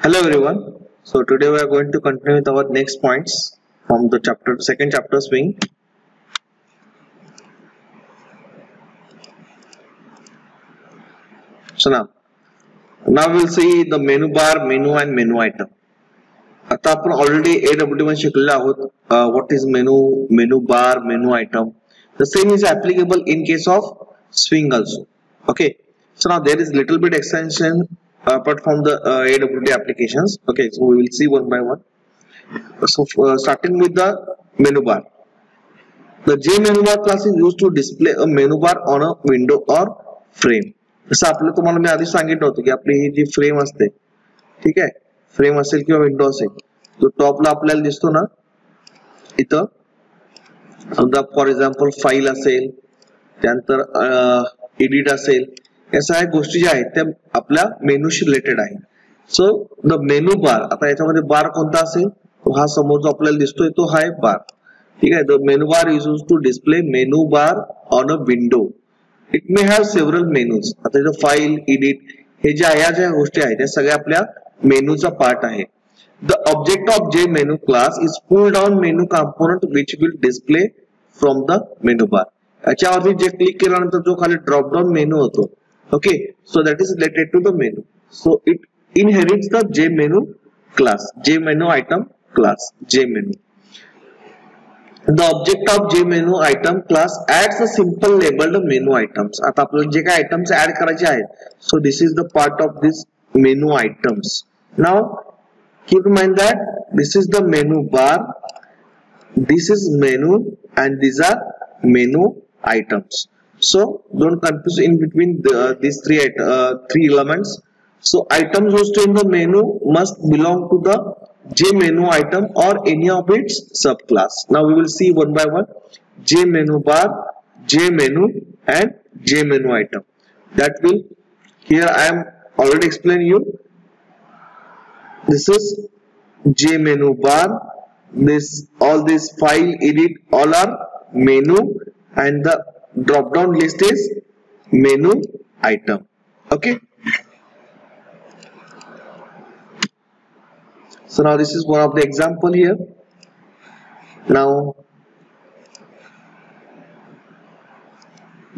Hello everyone. So today we are going to continue with our next points from the second chapter swing. So now we'll see the menu bar, menu and menu item. आता आपण already AW1 शिकलेलो आहोत. What is menu bar, menu item. The same is applicable in case of swing also. Okay. So now there is little bit extension apart from the AWD applications. Okay. So we will see one by one. So starting with the menu bar. The JMenuBar class is used to display a menu bar on a window or frame. जसं आपलं तुम्हाला मी आधी सांगितलं होतं की आपली ही जी frame असते, ठीक आहे, फ्रेम असेल किंवा विंडो असेल, तो टॉपला आपल्याला दिसतो ना, इथं समजा फॉर एक्झाम्पल फाईल असेल, त्यानंतर एडिट असेल, या सगळ्या गोष्टी ज्या आहेत त्या आपल्या मेनूशी रिलेटेड आहे. सो द मेनू बार, आता याच्यामध्ये बार कोणता असेल, तो हा समोर जो आपल्याला दिसतोय तो हा आहे बार. ठीक आहे. The menu bar is used to display menu bar on a window. It may have several menus. आता इथं फाईल, एडिट, हे ज्या गोष्टी आहेत त्या सगळ्या आपल्या मेनूचा पार्ट आहे. The object of J menu class is pull down menu component which will display from the menu bar. याच्यावरती जे क्लिक केल्यानंतर जो खाली ड्रॉप डाउन मेनू होतो, okay, so that is related to the menu. सो इट inherits the JMenu class, JMenu item class, JMenu. The object of JMenu item class adds a simple labeled menu items. आता आपल्याला जे काही items add करायचे आहेत, so this is the part of this menu items. Now keep in mind that this is the menu bar, this is menu, and these are menu items. So don't confuse in between these three elements. So items used in the menu must belong to the JMenu item or any of its subclass. Now we will see one by one JMenu bar, JMenu and JMenu item. That will, here I am already explaining you. This is JMenu bar. All this file, edit, all are menu, and the drop down list is menu item. Okay. So now this is one of the example here. Now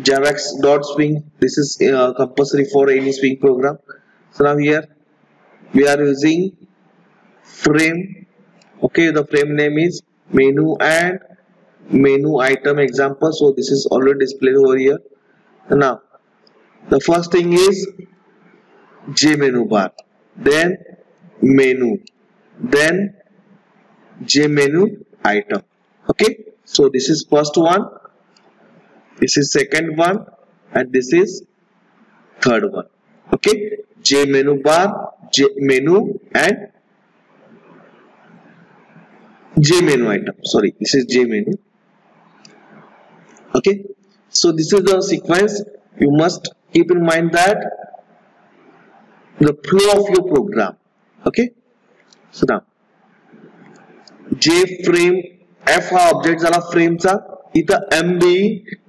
javax.swing, this is compulsory for any swing program. So now here we are using frame. Okay, the frame name is menu and menu item example. So this is already displayed over here. Now the first thing is JMenu bar, then menu, then JMenu item. Okay, so this is first one, this is second one, and this is third one. Okay, JMenu bar, JMenu and JMenu item. Sorry, this is JMenu. Okay, so this is the sequence. You must keep in mind that the flow of your program. Okay. So now J frame, F हा object झाला फ्रेमचा, इथं MB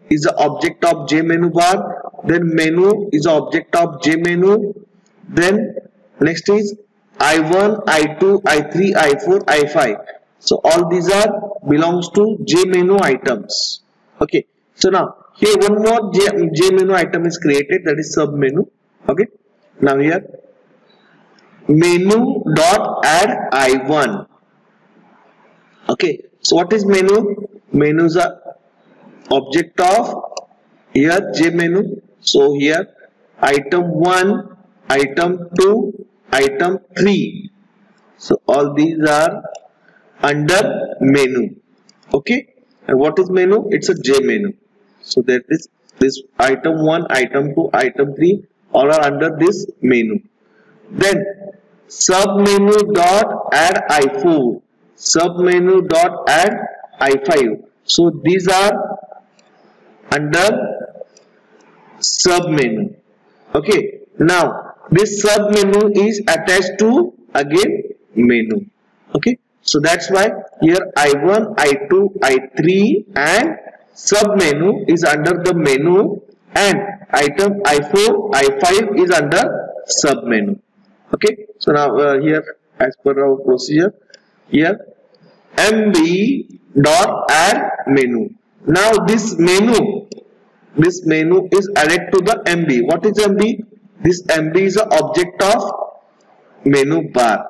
is the object of JMenu bar, then menu is the object of JMenu, then next is I1, I2, I3, I4, I5. So all these are belongs to JMenu items. Okay. So now here one more JMenu item is created, that is sub menu. Okay. Now here menu dot add I1. Okay, so what is menu? Menu is a object of here JMenu. So here item 1, item 2, item 3. So all these are under menu. Okay, and what is menu? It's a JMenu. So that is this item 1, item 2, item 3 all are under this menu. Then submenu dot add I4, submenu dot add I5. So these are under submenu. Okay, now this submenu is attached to again menu. Okay, so that's why here I1, I2, I3 and submenu is under the menu, and item I4, I5 is under submenu. Okay, so now here as per our procedure, here MB dot add menu. Now this menu is added to the MB. What is MB? This MB is an object of menu bar,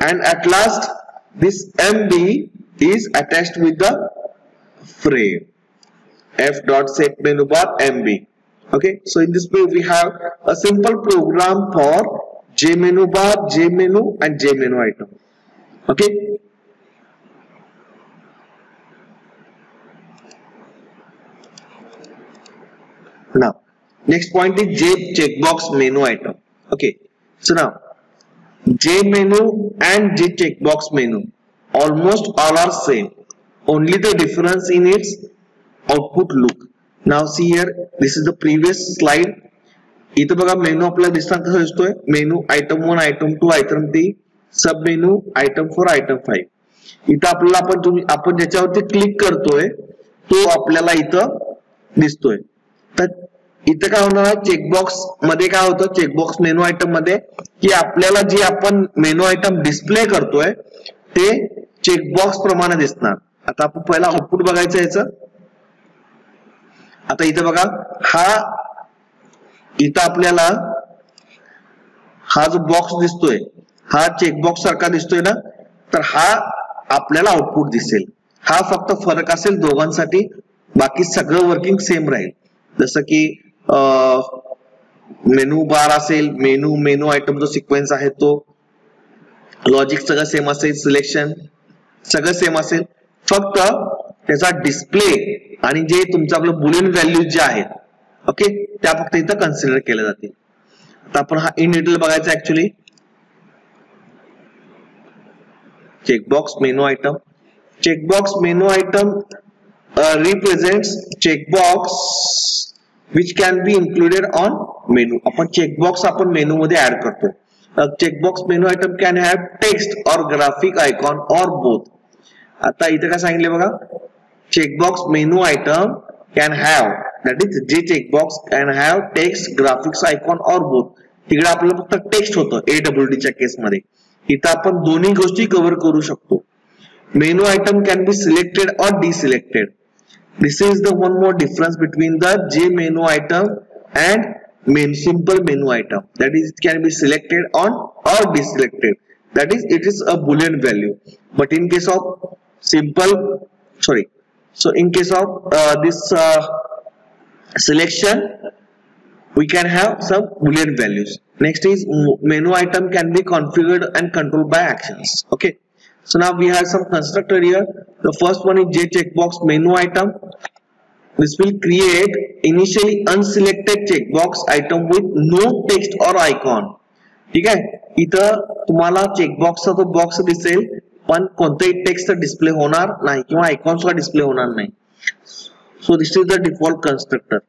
and at last this MB is attached with the frame f dot set menu bar MB. Okay, so in this way we have a simple program for J menu bar, J menu and J menu item. Okay, now next point is J checkbox menu item. Okay, so now J menu and J checkbox menu almost all are same, only the difference in its output look. Now see here, this is the previous slide. इथं बघा मेनू आपल्याला दिसताना कसा दिसतोय, menu item 1, item 2, item 3, सब menu item 4, item 5. इथं आपल्याला आपण ज्याच्यावरती क्लिक करतोय तो आपल्याला इथं दिसतोय. तर इथं काय होणार आहे, चेकबॉक्स मध्ये काय होतं, चेकबॉक्स मेनू आयटम मध्ये की आपल्याला जे आपण मेनू आयटम डिस्प्ले करतोय ते चेकबॉक्स प्रमाणे दिसणार. आता आपण पहिला आउटपुट बघायचं याचं. आता इथं बघा, इथं आपल्याला हा जो बॉक्स दिसतोय हा चेकबॉक्स सारखा दिसतोय ना, तर हा आपल्याला आउटपुट दिसेल. हा फक्त फरक असेल दोघांसाठी, बाकी सगळं वर्किंग सेम राहील. जसं की मेनू बार असेल, मेनू आयटम जो सिक्वेन्स आहे तो, लॉजिक सगळं सेम असेल, सिलेक्शन सगळं सेम असेल, फक्त त्याचा डिस्प्ले आणि जे तुमचं आपलं बुलियन व्हॅल्यूज जे आहेत, ओके, त्या फक्त इथं कन्सिडर केल्या जातील. आता आपण हा इन डिटेल बघायचा. Actually checkbox menu item, checkbox menu item represents checkbox which can be included on menu. आपण checkbox आपण मेनू मध्ये ऍड करतो. checkbox menu item can have text or graphic icon or both. आता इथे काय सांगितले बघा, checkbox menu item can have, that is J checkbox can have text, graphics icon or both. तिकडे आपल्याला फक्त टेक्स्ट होतं AWD च्या केस मध्ये. इथं आपण दोन्ही गोष्टी कव्हर करू शकतो. Menu item can be selected or deselected. This is the one more difference between the J menu item and simple menu item. That is, it can be selected on or deselected. That is, it is a boolean value. But in case of in case of this selection, we can have some boolean values. Next is menu item can be configured and controlled by actions. Okay. So now we have some constructor here. The first one is J checkbox menu item. This will create initially unselected checkbox item with no text or icon. ठीक आहे, इथं तुम्हाला चेकबॉक्सचा तो box दिसेल पण कोणताही text display होणार नाही किंवा आयकॉन सुद्धा डिस्प्ले होणार नाही. So this is the default constructor.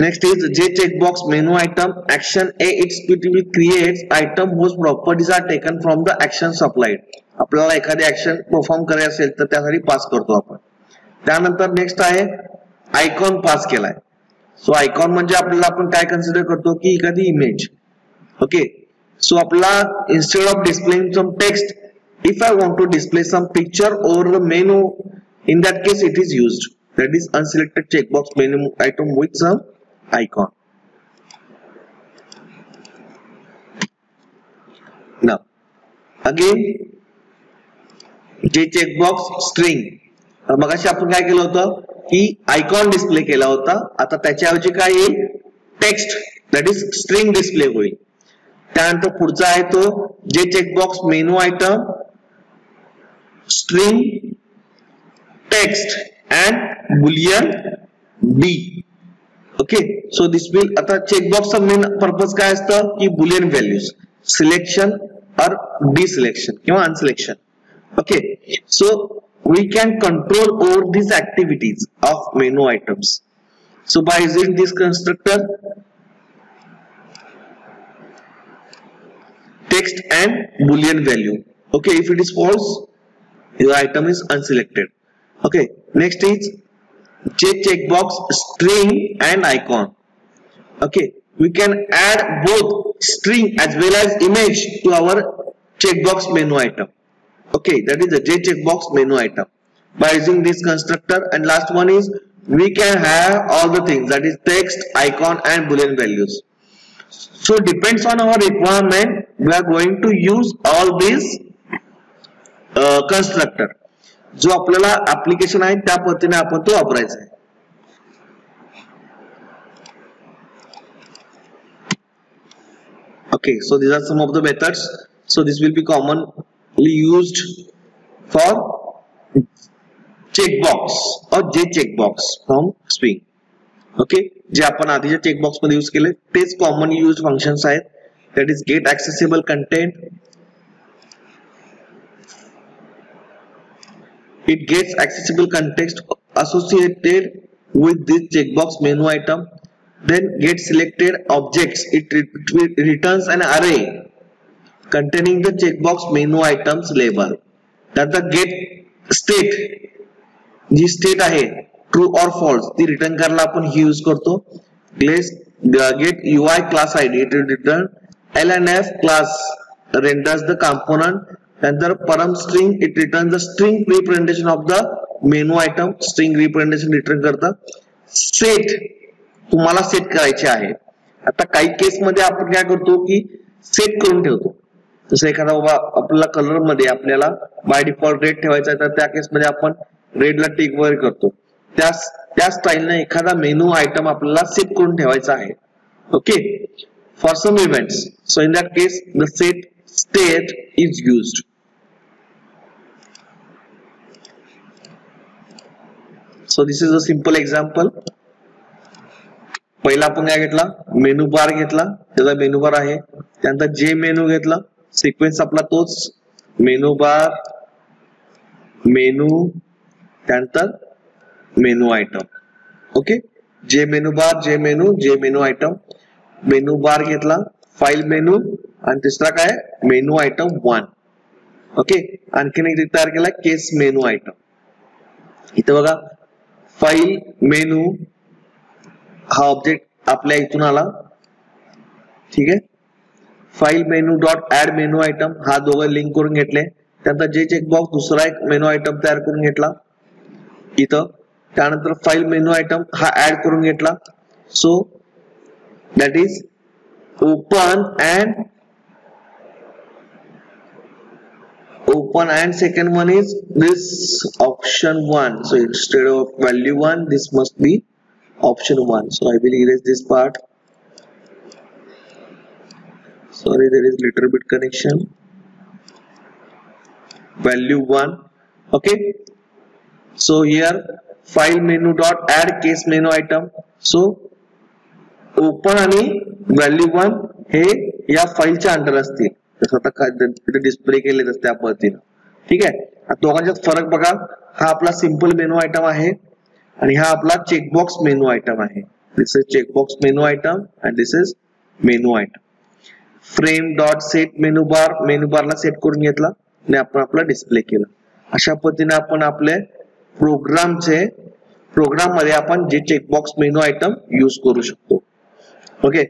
Next is J checkbox menu item. Action A, it will creates item whose properties are taken from the action supplied. आपल्याला एखादी ऍक्शन परफॉर्म करायची असेल तर त्यासाठी पास करतो आपण. त्यानंतर नेक्स्ट आहे आयकॉन पास केलाय. सो आयकॉन म्हणजे आपल्याला आपण काय कन्सिडर करतो की एखादी इमेज. ओके, सो आपला instead of displaying some text, if I want to display some picture over the menu, in that case it is used, that is unselected checkbox menu item with some icon. Now again J checkbox string. मगाशी आपण काय केलं होतं की icon display केला होता, आता त्याच्याऐवजी काय येईल, text, that is string display होईल. त्यानंतर पुढचा आहे तो J checkbox menu item string text and boolean b. Okay, so this will, आता checkbox चा मेन पर्पज काय असतं की boolean values, selection or deselection किंवा unselection. Okay, so we can control over these activities of menu items. So by using this constructor, text and boolean value. Okay, if it is false, your item is unselected. Okay, next is J checkbox string and icon. Okay, we can add both string as well as image to our checkbox menu item. Okay, that is the J checkbox menu item by using this constructor. And last one is we can have all the things, that is text, icon and boolean values. So depends on our requirement, we are going to use all these constructor. जो आपल्याला application आहे त्या पद्धतीने आपण तो वापरायचा आहे. Okay, so these are some of the methods. So this will be commonly used for checkbox or J checkbox from Swing. Okay, जे आपण आधीच्या checkbox मध्ये यूज केले तेच कॉमन यूज फंक्शन्स आहेत. That is get accessible content. It gets accessible context associated with this checkbox menu item. Then get selected objects. It returns an array containing the checkbox menu items label. That the get state, G state आहे true or false ती return करायला आपण ही use करतो. Get UI class ID, it will return LNF class renders the component. Nंतर param string, it returns the string representation of the menu item. String representation return करता. Set तुम्हाला set करायचे आहे. आता काही केस मध्ये आपण काय करतो की सेट करून ठेवतो. जसं एखादा बाबा आपल्याला कलर मध्ये आपल्याला बाय डिफॉल्ट रेड ठेवायचा आहे तर त्या केस मध्ये आपण रेडला टिक वगैरे करतो. त्या स्टाईलने एखादा मेनू आयटम आपल्याला सेट करून ठेवायचा आहे. Okay, for some events. So in that case the set state is used. So this is a simple example. पहिला आपण काय घेतला, मेनू बार घेतला, त्याचा मेनू बार आहे. त्यानंतर जे मेनू घेतला, सिक्वेन्स आपला तोच, मेनू बार, मेनू, त्यानंतर मेनू आयटम. ओके, जे मेनू बार, जे मेनू आयटम. मेनू बार घेतला, फाईल मेनू आणि तिसरा काय मेनू आयटम 1. ओके, आणखीन एक तयार केला केस मेनू आयटम. इथे बघा फाईल मेनू हा ऑब्जेक्ट आपल्या इथून आला. ठीक आहे, file menu dot add menu item हा दोघं लिंक करून घेतले. त्यानंतर जे चेकबॉक्स दुसरा एक मेनू आयटम तयार करून घेतला इथं. त्यानंतर फाईल मेनू आयटम हा ऍड करून घेतला. सो that is open and second one is this option 1. So instead of value 1 this must be option 1. So I will erase this part. Sorry, there is little bit connection. Value 1. Okay, so here file menu dot add case menu item. So open आणि value 1 हे या फाईलच्या under असतील. आता display केले त्या पद्धतीने. ठीक आहे, दोघांच्यात फरक बघा. हा आपला सिंपल मेनू आयटम आहे आणि हा आपला चेकबॉक्स मेनू आयटम आहे. This is checkbox menu item and this is menu item. Frame dot set menu Barla set करून घेतला आणि आपण आपला डिस्प्ले केला. अशा पद्धतीने आपण आपले प्रोग्राम मध्ये आपण जे चेकबॉक्स मेनू आयटम यूज करू शकतो. ओके,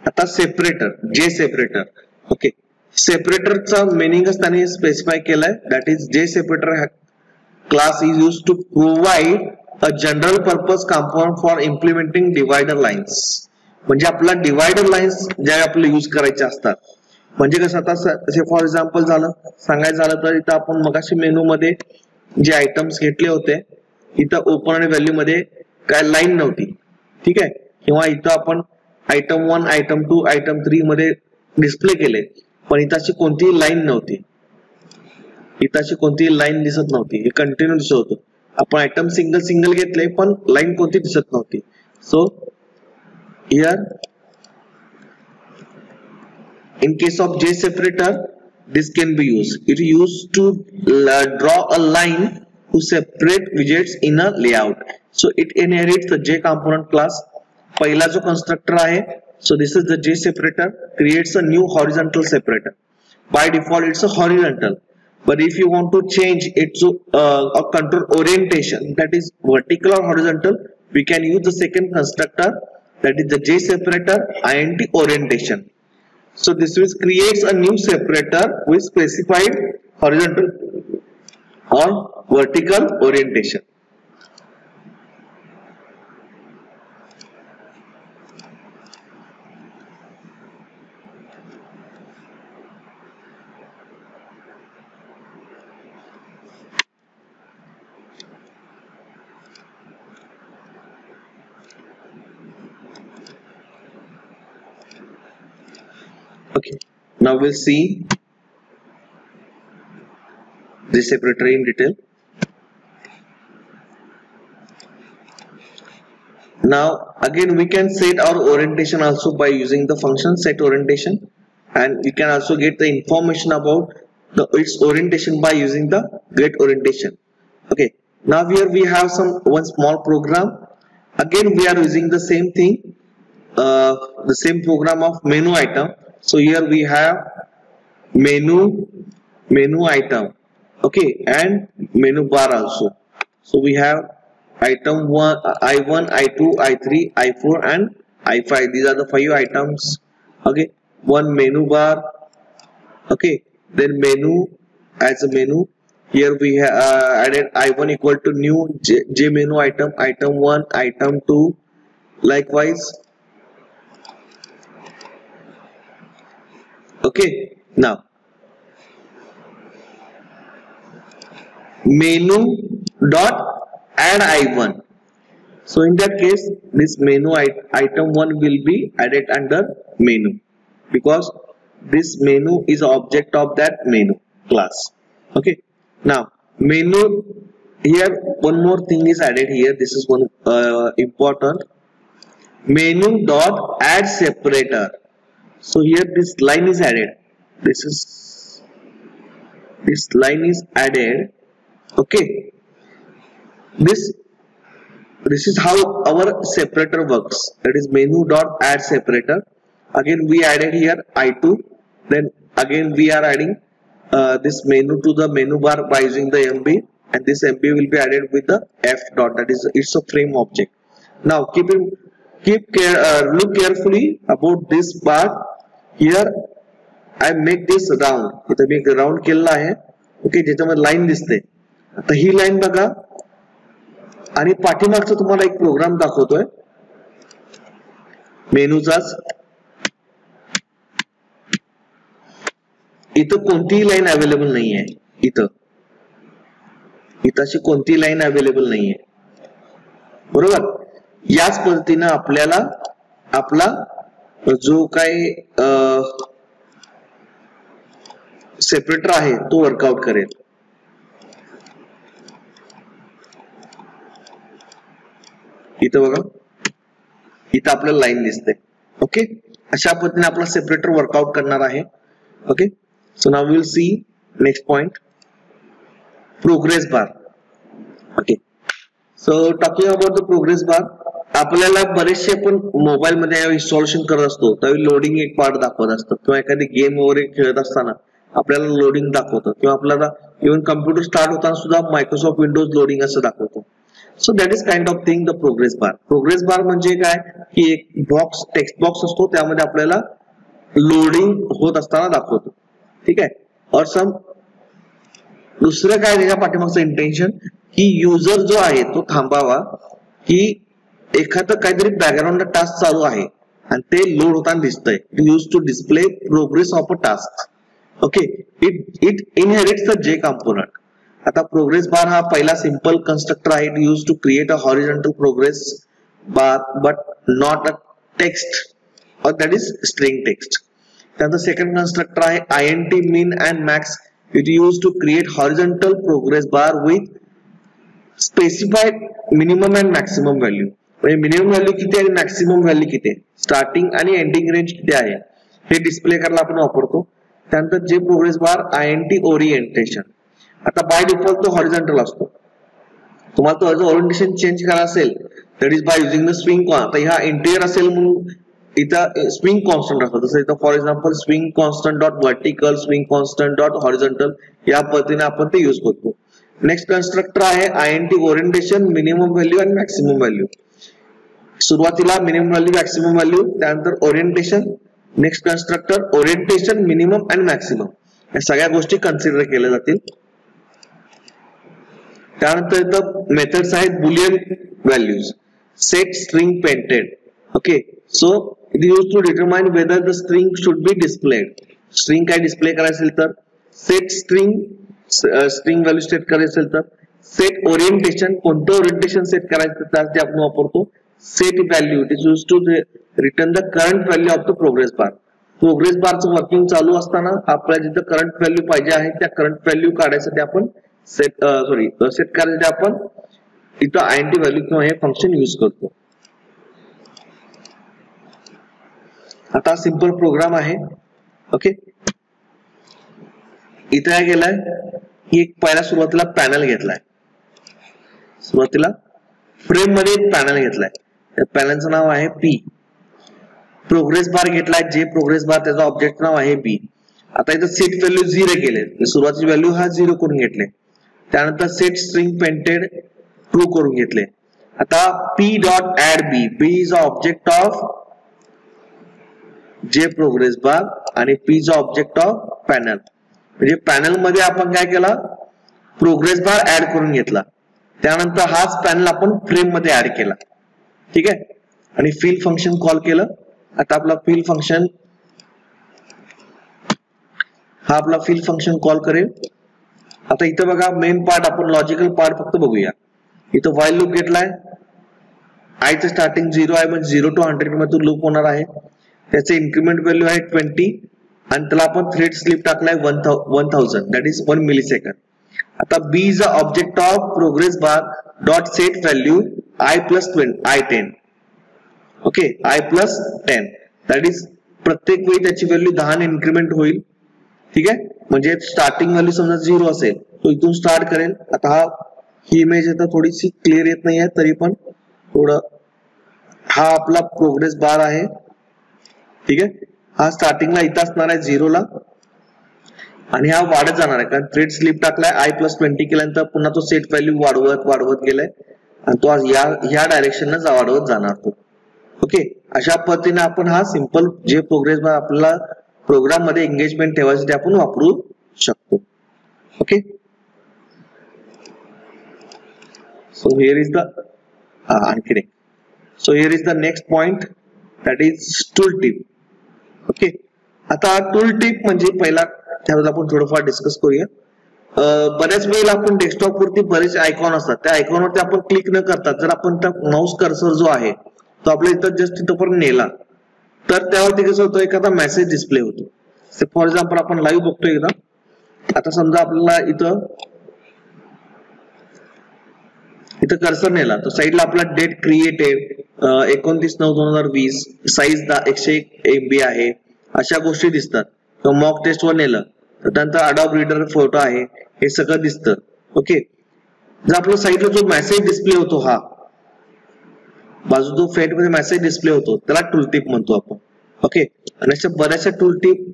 आता सेपरेटर, जे सेपरेटर. ओके, सेपरेटरचा मिनिंगच त्यांनी स्पेसिफाय केलाय. That is J separator class is used to provide a general purpose component for implementing divider lines. म्हणजे आपला डिवायडर लाईन्स ज्या आपल्याला यूज करायचे असतात. म्हणजे कसं, आता फॉर एक्झाम्पल सांगायचं झालं तर इथं आपण मगाशी मेनू मध्ये जे आयटम्स घेतले होते, इथं ओपन आणि व्हॅल्यू मध्ये काय लाईन नव्हती. ठीक आहे, किंवा इथं आपण आयटम 1, आयटम 2, आयटम 3 मध्ये डिस्प्ले केले पण इथाची कोणतीही लाईन नव्हती. इथाची कोणतीही लाईन दिसत नव्हती, हे कंटिन्यू दिसत होतं. आपण आयटम सिंगल घेतले पण लाईन कोणती दिसत नव्हती. So here in case of J separator this can be used. It is used to draw a line to separate widgets in a layout. So it inherits the J component class. पहिला जो constructor आहे, so this is the J separator, creates a new horizontal separator. By default it's a horizontal, but if you want to change it to control orientation, that is vertical or horizontal, we can use the second constructor, that is the J separator int orientation. So this will creates a new separator with specified horizontal or vertical orientation. Okay, now we'll see this separator in detail. Now again we can set our orientation also by using the function set orientation, and we can also get the information about its orientation by using the get orientation. Okay, now here we have one small program. Again we are using the same thing, the same program of menu item. So here we have menu item, okay, and menu bar also. So we have item 1, I1, I2, I3, I4 and I5. These are the 5 items. Okay, one menu bar. Okay, then menu as a menu. Here we have added I1 equal to new J menu item, item 1, item 2. Likewise. Okay, now menu dot add I1. So in that case, this menu item 1 will be added under menu, because this menu is object of that menu class. Okay, now menu, here one more thing is added here. This is one important, menu dot add separator. So here this line is added. This line is added. Okay, this is how our separator works. That is menu dot add separator. Again we added here I2. Then again we are adding this menu to the menu bar by using the MB, and this MB will be added with the F dot. That is, it's a frame object. Now look carefully about this part. Here I make this round. इथे मी एक round केलेला आहे. Okay, ज्याच्यामध्ये line दिसते. आता ही line बघा, आणि पाठीमागचा तुम्हाला एक प्रोग्राम दाखवतोय मेनूचाच. इथं कोणतीही लाईन अवेलेबल नाहीये. इथं अशी कोणतीही लाईन अवेलेबल नाहीये, बरोबर. याच पद्धतीने आपल्याला आपला जो काही सेपरेटर आहे तो वर्कआउट करेल. इथं बघा, इथं आपल्याला लाईन दिसते. ओके, अशा पद्धतीने आपला सेपरेटर वर्कआउट करणार आहे. Okay, so now we will see next point, progress bar. Okay, so talking about the progress bar, आपल्याला बरेचसे आपण मोबाईल मध्ये इन्स्टॉलेशन करत असतो त्यावेळी लोडिंग एक पार्ट दाखवत असतं, किंवा एखादी गेम वगैरे खेळत असताना आपल्याला लोडिंग दाखवतं, किंवा आपल्याला इव्हन कम्प्युटर स्टार्ट होताना सुद्धा मायक्रोसॉफ्ट विंडोज लोडिंग असं दाखवतो. सो that is kind of thing the progress bar. Progress bar म्हणजे काय की एक बॉक्स, टेक्स्ट बॉक्स असतो, त्यामध्ये आपल्याला लोडिंग होत असताना दाखवतो. ठीक आहे. और सम दुसरं काय त्याच्या पाठीमागचं इंटेन्शन की युजर जो आहे तो थांबावा, की एखादं काहीतरी बॅकग्राऊंड टास्क चालू आहे आणि ते लोड होताना दिसतंय. Use to display progress of a task. Okay, it inherits the J component. आता प्रोग्रेस बार हा पहिला सिंपल कन्स्ट्रक्टर आहे. It use to create a horizontal progress bar but not a text, और दॅट इज स्ट्रिंग टेक्स्ट. त्यानंतर second constructor आहे INT min and max. It use to create horizontal progress bar with specified minimum and maximum value. म्हणजे minimum value किती आहे, maximum value किती आहे, starting आणि ending range किती आहे हे डिस्प्ले करायला आपण वापरतो. त्यानंतर जे प्रोग्रेस बार INT ओरिएंटेशन. आता बाय डिफॉल्ट तो हॉरिझॉन्टल असतो. तुम्हाला तो ओरिएंटेशन चेंज करायला असेल that is by using the swing. आता ह्या इंटिरियर असेल म्हणून इथं स्विंग कॉन्स्टंट असतो. जसं इथं for example swing constant dot vertical, swing constant dot horizontal, या पद्धतीने आपण ते युज करतो. नेक्स्ट कन्स्ट्रक्टर आहे INT ओरिएंटेशन, मिनिमम व्हॅल्यू आणि मॅक्सिमम व्हॅल्यू. सुरुवातीला मिनिमम व्हॅल्यू मॅक्सिमम व्हॅल्यू, त्यानंतर orientation, next constructor, orientation, minimum आणि मॅक्सिमम या सगळ्या गोष्टी कन्सिडर केल्या जातील. त्यानंतर इथं मेथड्स आहेत boolean values, set, string, painted. Okay, so it is used to determine whether the string should be displayed. String काय डिस्प्ले करायचं असेल तर set string, string value set करायचं असेल तर सेट ओरिएंटेशन, कोणतं ओरिएंटेशन सेट करायचं त्यासाठी आपण वापरतो set value. It is used to return the current value of the progress bar. Progress बारचं वर्किंग चालू असताना आपल्याला जिथं करंट व्हॅल्यू पाहिजे आहे त्या करंट व्हॅल्यू काढायसाठी आपण सेट करायसाठी आपण इथं आयएनटी व्हॅल्यू किंवा हे फंक्शन यूज करतो. आता सिंपल प्रोग्राम आहे. ओके, इथं काय केलंय की एक पहिला सुरुवातीला पॅनल घेतलाय, सुरुवातीला फ्रेम मध्ये एक पॅनल घेतलाय, त्या पॅनलचं नाव आहे पी. प्रोग्रेस बार घेतलाय, जे प्रोग्रेस बार त्याचा ऑब्जेक्ट नाव आहे बी. आता इथं सेट व्हॅल्यू 0 केले, सुरुवातीची व्हॅल्यू हा 0 करून घेतले. त्यानंतर सेट स्ट्रिंग पेंटेड ट्रू करून घेतले. आता P dot add B, B is a object of J progress bar आणि P is a object of panel. म्हणजे पॅनल मध्ये आपण काय केला, प्रोग्रेस बार ऍड करून घेतला. त्यानंतर हाच पॅनल आपण फ्रेम मध्ये ऍड केला. ठीक आहे, आणि फिल फंक्शन कॉल केलं. आता आपला फिल फंक्शन हा आपला फिल फंक्शन कॉल करेल. आता इथं बघा मेन पार्ट, आपण लॉजिकल पार्ट फक्त बघूया. इथं व्हाईल लूप घेतलाय, आय चं स्टार्टिंग 0 आहे, म्हणजे 0 to 100 मध्ये लूप होणार आहे. त्याचे इन्क्रीमेंट व्हॅल्यू आहे 20 आणि त्याला आपण थ्रेड स्लिप टाकलाय 1000, दॅट इज 1 मिलीसेकंड. आता B is a object of progress bar dot set value I plus 10. Okay, I plus 10 that is प्रत्येक वेळी त्याची व्हॅल्यू 10 ने इन्क्रीमेंट होईल. ठीक आहे, म्हणजे स्टार्टिंग व्हॅल्यू समजा 0 असेल तो इथून स्टार्ट करेल. आता ही इमेज आता थोडीशी क्लिअर येत नाहीये, तरी पण थोडं हा आपला प्रोग्रेस बार आहे. ठीक आहे, हा स्टार्टिंगला इथं असणार आहे 0 ला आणि हा वाढत जाणार आहे, कारण थ्रेड स्लिप टाकलाय आय प्लस 20 केल्यानंतर पुन्हा तो सेट व्हॅल्यू वाढवत गेलाय आणि तो या डायरेक्शन वाढवत जाणार तो. ओके, अशा पद्धतीने आपण हा सिंपल जे प्रोग्रेस बार आपल्याला प्रोग्राम मध्ये एंगेजमेंट ठेवायसाठी आपण वापरू शकतो. Okay, so here is the आणखी एक, so here is the next point that is tool tip. Okay, आता टूल टिप म्हणजे पहिला त्याबद्दल आपण थोडंफार डिस्कस करूया. बऱ्याच वेळेला आपण डेस्कटॉप वरती बरेच आयकॉन असतात, त्या आयकॉन वरती आपण क्लिक न करता जर आपण त्या माऊस कर्सर जो आहे तो आपल्या इथं जस्ट इथं पण नेला तर त्यावरती कसं होतं, एखादा मेसेज डिस्प्ले होतो. फॉर एक्झाम्पल आपण लाईव्ह बघतो एकदा. आता समजा आपल्याला इथं कर्सर नेला तर साईडला आपला डेट क्रिएटेड 29/9/2020, साईज 101 MB आहे, अशा गोष्टी दिसतात. किंवा मॉक टेस्ट वर नेलं तर त्यानंतर अडॉब रीडर फोटो आहे, हे सगळं दिसतं. ओके, जर आपल्या साईडला जो मेसेज डिस्प्ले होतो, हा बाजू जो फेट मध्ये मेसेज डिस्प्ले होतो त्याला टूल टिप म्हणतो आपण. ओके, आणि अशा बऱ्याचशा टूल टिप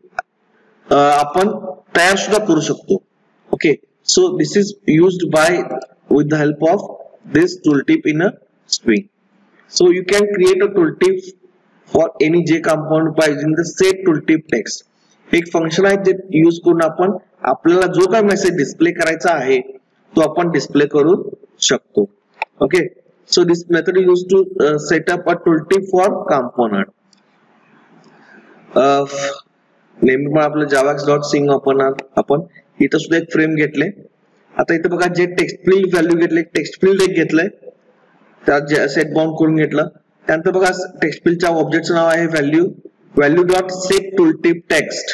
आपण तयार सुद्धा करू शकतो. Okay, so this is used by with the help of this tool tip in a string. So you can create a tooltip for any J component by using the set tooltip text. एक function आहे जे use करून आपण आपल्याला जो काय message display करायचा आहे तो आपण डिस्प्ले करू शकतो. Okay, so this method use to set up a tooltip for component. नेहमी आपलं javax.sing आपण इथं सुद्धा एक फ्रेम घेतले. आता इथं बघा जे टेक्स्ट फील्ड व्हॅल्यू घेतले, टेक्स्ट फील्ड एक घेतलंय, त्यात सेट बाउंड करून घेतलं. त्यानंतर बघा टेक्स्ट फील्डच्या ऑब्जेक्टचं नाव आहे value dot set tooltip text.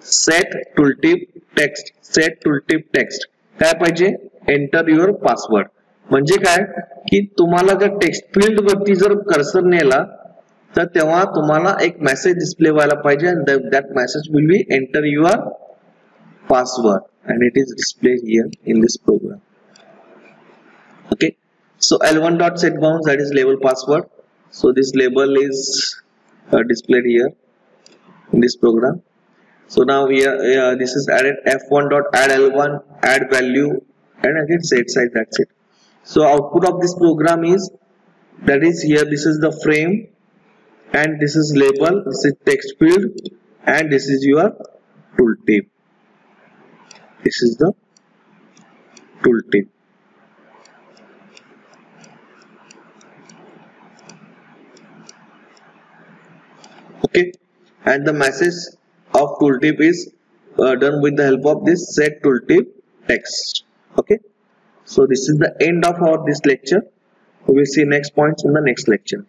Set tooltip text काय पाहिजे, एंटर युअर पासवर्ड. म्हणजे काय की तुम्हाला जर टेक्स्ट फील्ड वरती जर कर्सर नेला तर तेव्हा तुम्हाला एक मेसेज डिस्प्ले व्हायला पाहिजे आणि that message will be enter your password and it is displayed here in this program. Okay, so L1 dot set bounds, that is label password. So this label is displayed here in this program. So now we are this is added F1 dot add L1, add value, and again set size. That's it. So output of this program is That is, here this is the frame, and this is label, this is text field, and this is your tooltip. This is the tooltip. Okay, and the message of tooltip is done with the help of this set tooltip text. Okay, so this is the end of our this lecture. We will see next points in the next lecture.